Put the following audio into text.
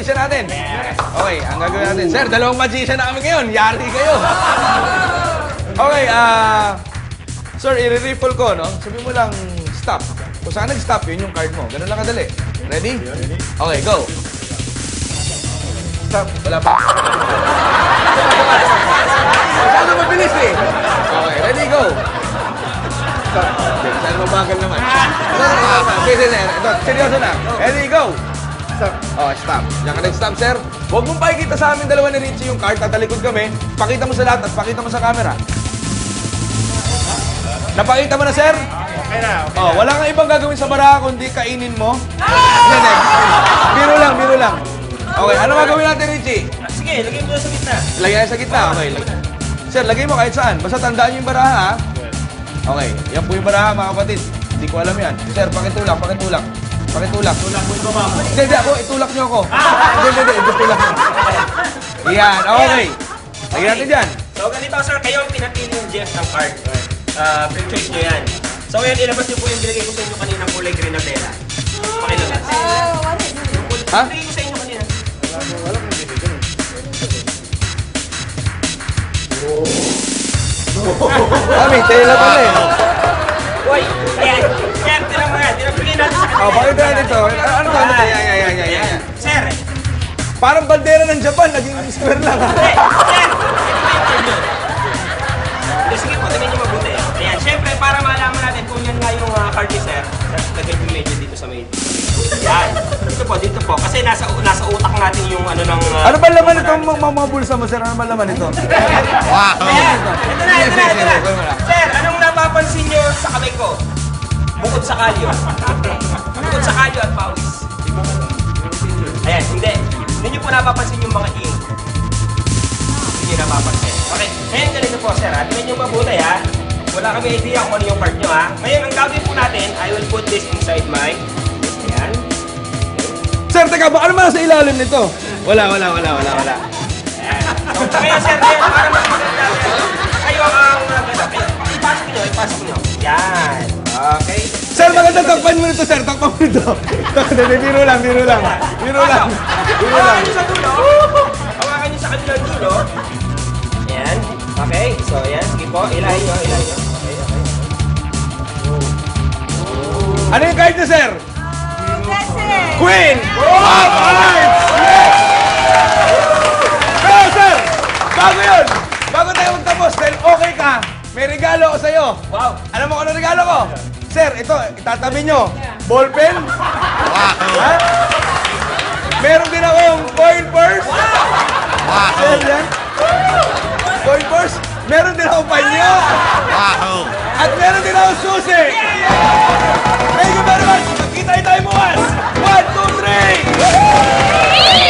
magician natin. Okay, ang gagawin natin. Sir, dalawang magician na kami ngayon. Yari kayo. Okay, sir, i-riffle ko, no? Sabi mo lang, stop. Kung saan nag-stop, yun yung card mo. Ganun lang kadali. Ready? Okay, go. Stop. Wala pa. Masyado mabilis eh. Okay, ready, go. Stop. Saan mabagal naman. Ito, seryoso na. Ready, go. Stop. Oh, stop. Diyan ka nag-stop, sir. Huwag mong pakikita sa amin dalawa ni Richie yung card. Tatalikod kami. Pakita mo sa lahat at pakita mo sa camera. Napakita mo na, sir? Okay na. Oh, wala kang ibang gagawin sa baraha kundi kainin mo. Yan. Biro lang, biro lang. Okay, ano gagawin natin, Richie? Sige, lagay mo sa gitna. Lagyan sa gitna, okay. Sir, lagay mo kahit saan. Basta tandaan nyo yung baraha, ha? Okay, yan po yung baraha, mga kapatid. Hindi ko alam yan. Sir, pakitulak, pakitulak. Pakitulak. Tulak mo yung baba mo. Hindi, ako, itulak nyo ako. Hindi, itulak nyo. Yan, okay. Lagyan natin dyan. So, ganito, sir, kayo ang pinapili yung Jeff ng card. Free choice nyo yan. So, ngayon, ilabas nyo po yung binigay ko sa inyo kanina kulay green na pera. Pakilabas. Ha? Binigay ko sa inyo kanina. Kami, tela pala eh. Uy, ayan. Sir, tira mo yan. Tinapilin natin sa kanina. Oh, bakit na dito? Ano ba? Yan. Sir, Parang bandera ng Japan, naging square lang. sir, ito ba yung card nyo? Sige po, tingnan nyo mabuti. Ayan, syempre, para malaman natin kung yan nga yung card ni sir, lagay ko medyo dito sa may... Yan. Dito po. Kasi nasa utak natin yung ano ng... Ano ba laman ito, mga bulsa mo, sir? Ano ba laman ito? Wow! Ayan, ito na. Sir, anong napapansin nyo sa kamay ko? Bukod sa kalyo. Bukod sa kalyo at pawis. Ayan, hindi. Hindi nyo po napapansin yung mga ink. Hindi nyo napapansin. Okay, ngayon ganito po, sir. Tingnan nyo mabuti, ha? Wala kami idea kung ano yung card nyo, ha? Ngayon, ang gagawin po natin, I will put this inside my... Ayan. Sir, teka, baka naman sa ilalim nito? Wala. Ayan. So, ngayon, sir, para mas maganda, kayo ang maganda. Ipasok nyo. Yan. Okay. Sir, maganda, takpan mo nito, sir. Takpan mo nito. Biro lang. Hawakan nyo sa dulo. Hawakan nyo sa kanilang dulo. Ayan. Okay. So, ayan. Sige po. Ilahin nyo. Okay. Ano yung card niyo, sir? Blessing! Queen! Wow! Cards! Yes! Pero, sir, bago tayo magtapos, dahil okay ka, may regalo ako sa'yo. Wow. Alam mo kung ano regalo ko? Sir, ito, itatabi nyo. Ballpen. Ha? Meron din akong coin purse. Sir, yan. Coin purse. Meron din akong panyo. At meron din akong susi. Thank you very much. Magkita tayo bukas. 1, 2, 3!